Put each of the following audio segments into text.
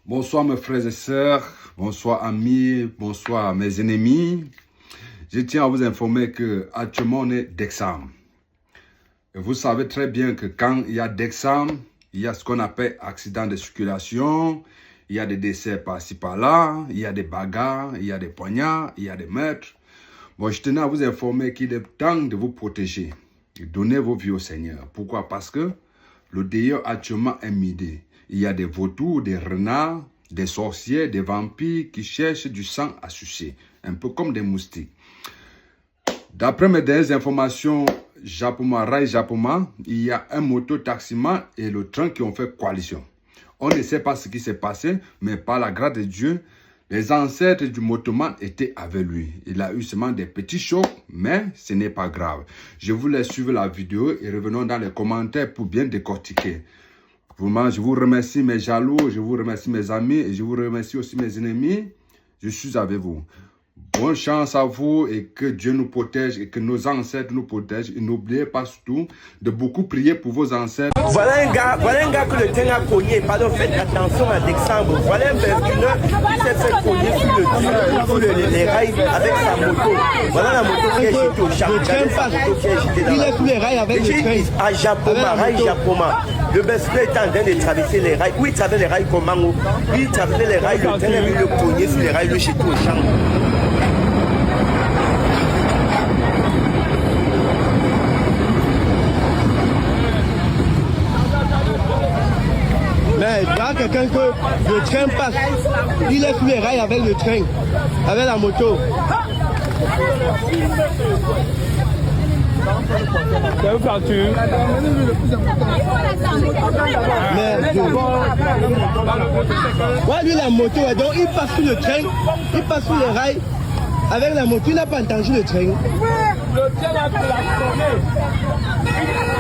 Bonsoir mes frères et sœurs, bonsoir amis, bonsoir mes ennemis. Je tiens à vous informer qu'actuellement on est d'examen. Et vous savez très bien que quand il y a d'examen, il y a ce qu'on appelle accident de circulation, il y a des décès par-ci par-là, il y a des bagarres, il y a des poignards, il y a des meurtres. Bon, je tenais à vous informer qu'il est temps de vous protéger et donner vos vies au Seigneur. Pourquoi? Parce que le dehors actuellement est midé. Il y a des vautours, des renards, des sorciers, des vampires qui cherchent du sang à sucer, un peu comme des moustiques. D'après mes dernières informations, Rail Japoma, il y a un moto-taximan et le train qui ont fait coalition. On ne sait pas ce qui s'est passé, mais par la grâce de Dieu, les ancêtres du motoman étaient avec lui. Il a eu seulement des petits chocs, mais ce n'est pas grave. Je vous laisse suivre la vidéo et revenons dans les commentaires pour bien décortiquer. Vraiment, je vous remercie mes jaloux, je vous remercie mes amis et je vous remercie aussi mes ennemis. Je suis avec vous. Bonne chance à vous et que Dieu nous protège et que nos ancêtres nous protègent. Et n'oubliez pas surtout de beaucoup prier pour vos ancêtres. Voilà un gars que le train a cogné. Pardon, faites attention à Dexambre. Voilà un berlineur qui s'est fait cogner sur les rails avec sa moto. Voilà la moto qui est jetée au champ. Il est sous les rails avec le train. À Japoma, rail Japoma. Le berlineur est en train de traverser les rails. Oui, il traverse les rails comme Mango. Il traverse les rails, le train a mis le cogné sur les rails, le jeté au champ. Mais il y a quelqu'un que le train passe. Il est sous les rails avec le train, avec la moto. C'est où tu? Mais ouais, lui la moto, donc il passe sous le train, il passe sous les rails avec la moto, il n'a pas entendu le train. Le train a klaxonné.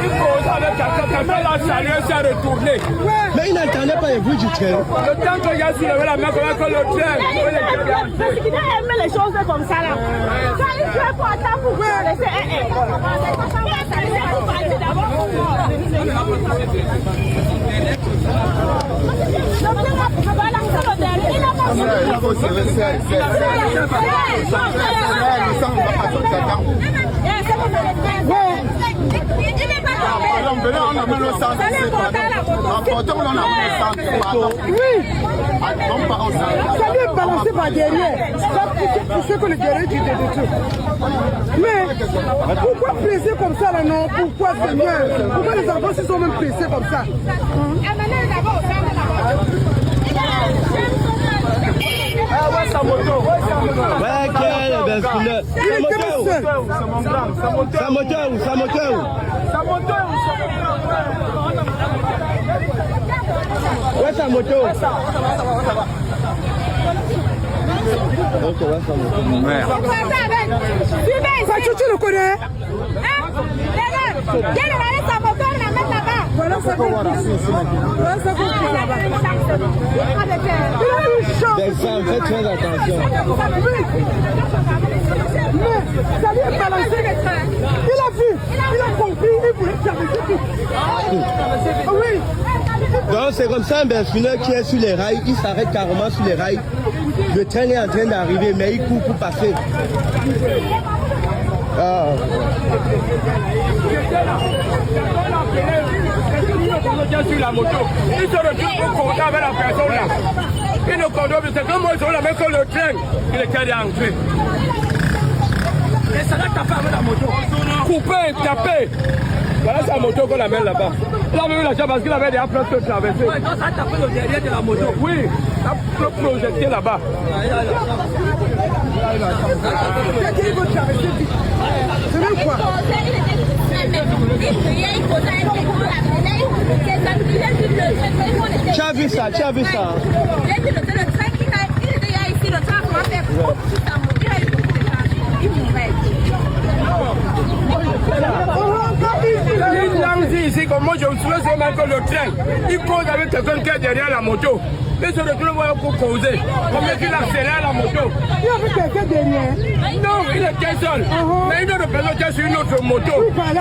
Il cause avec quelqu'un là, ça lui s'est retourné. Mais il n'entendait pas le bruit du train. Le temps que j'ai soulevé la main comme le train. Parce qu'il a aimé les choses comme ça là. Quand il fait pour attendre pour laisser Ça lui est balancé par derrière. Ça poussé que le derrière tu te détruis. Mais pourquoi presser comme ça là non? Pourquoi Seigneur? Pourquoi les enfants se sont même pressés comme ça? Ouais, sa moto. Ouais, quel berlineur. Il était seul. Sa moto où? Sa moto où? Sa moto. Ouais, sa moto. Ok, ouais, sa moto. Merde. Tu le connais? Voilà ça qu'on voit ici. Voilà ça qu'on voit là-bas. Il a eu chaud. Faites très attention. Mais ça lui est balancé. Il a vu. Il a compris. Il voulait traverser tout. Oui. Donc c'est comme ça un berlineur qui est sur les rails, il s'arrête carrément sur les rails. Le train est en train d'arriver, mais il court pour passer. Ah. Sur la moto, il se retrouve au contact avec la personne là. Il ne conduit plus, c'est comme moi, ils ont la même que le train. Il était rentré. Et ça l'a tapé avec la moto. Coupé, tapé. Voilà sa moto qu'on amène là-bas. Il avait eu la chance parce qu'il avait déjà presque traversé. Ouais, donc ça a tapé le derrière de la moto. Oui, ça a projeté là-bas. Il veut traverser vite. C'est même quoi? Tu as vu ça, tu as vu ça. Il lance ici, comme moi je me souviens seulement que le train, il cause avec quelqu'un qui est derrière la moto. Mais ce retrouve pour causer. Comme il accélère la moto. Il y avait quelqu'un derrière. Non, il était seul. Mais une autre personne qui est sur une autre moto,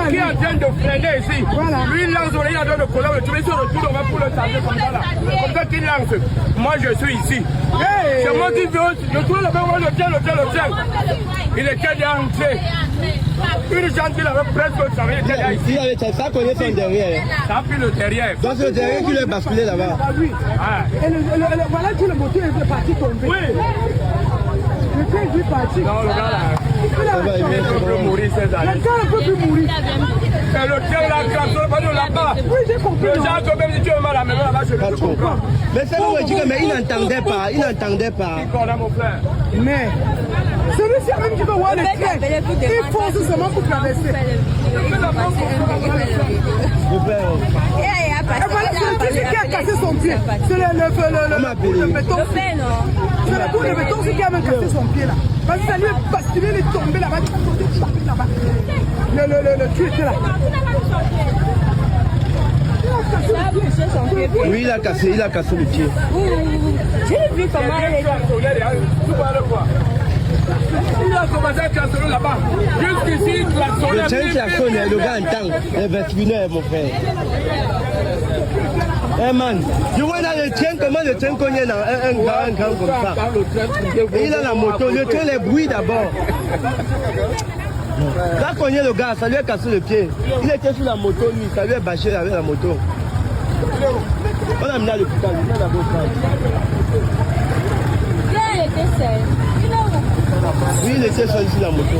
qui est en train de freiner ici. Voilà. Lui, il lance, il est en train de coller, il se retourne, on va pour le charger comme ça là. Comme ça qu'il lance. Moi, je suis ici. C'est moi qui veux, je trouve le train. Il était déjà entré. Une chance qu'il avait presque travaillé, il était déjà ici. Ça connaît son derrière. Ça a pris le derrière. Donc c'est le derrière qui lui a basculé là-bas. Ah. Et voilà que le moteur est parti tomber. Oui. Le train est parti. Non, le gars là, il peut mourir ces années. Le gars ne peut plus mourir. Et le train là, pas de là-bas. Oui, j'ai compris. Le gens, même si tu es mal à la maison là-bas, je peux comprendre. Mais c'est le dit que mais il n'entendait pas. Il n'entendait pas. Qu'on a mon frère. Mais celui-ci même qui veut voir le train, il fonce seulement pour traverser. Et voilà, c'est le qui a cassé son pied. C'est le béton. C'est le bout de béton qui a même cassé son pied là. Parce que ça lui est basculé, il est tombé là-bas. Le tuyau était là. Oui, il a cassé le pied. J'ai vu comment elle est. Il a commencé à klaxonner là-bas. Jusqu'ici, il klaxonnait. Le train klaxonne, le gars entend. Les vestibunaires, mon frère. Eh man, tu vois dans le train, comment le train connaît un grand comme ça. Et il a la moto, le train les bruits d'abord. Là, connaît le gars, ça lui a cassé le pied. Il était sur la moto, lui, ça lui a bâché avec la moto. On a amené à l'hôpital, il a la voiture. Il était seul. Oui, il était seul sur la moto.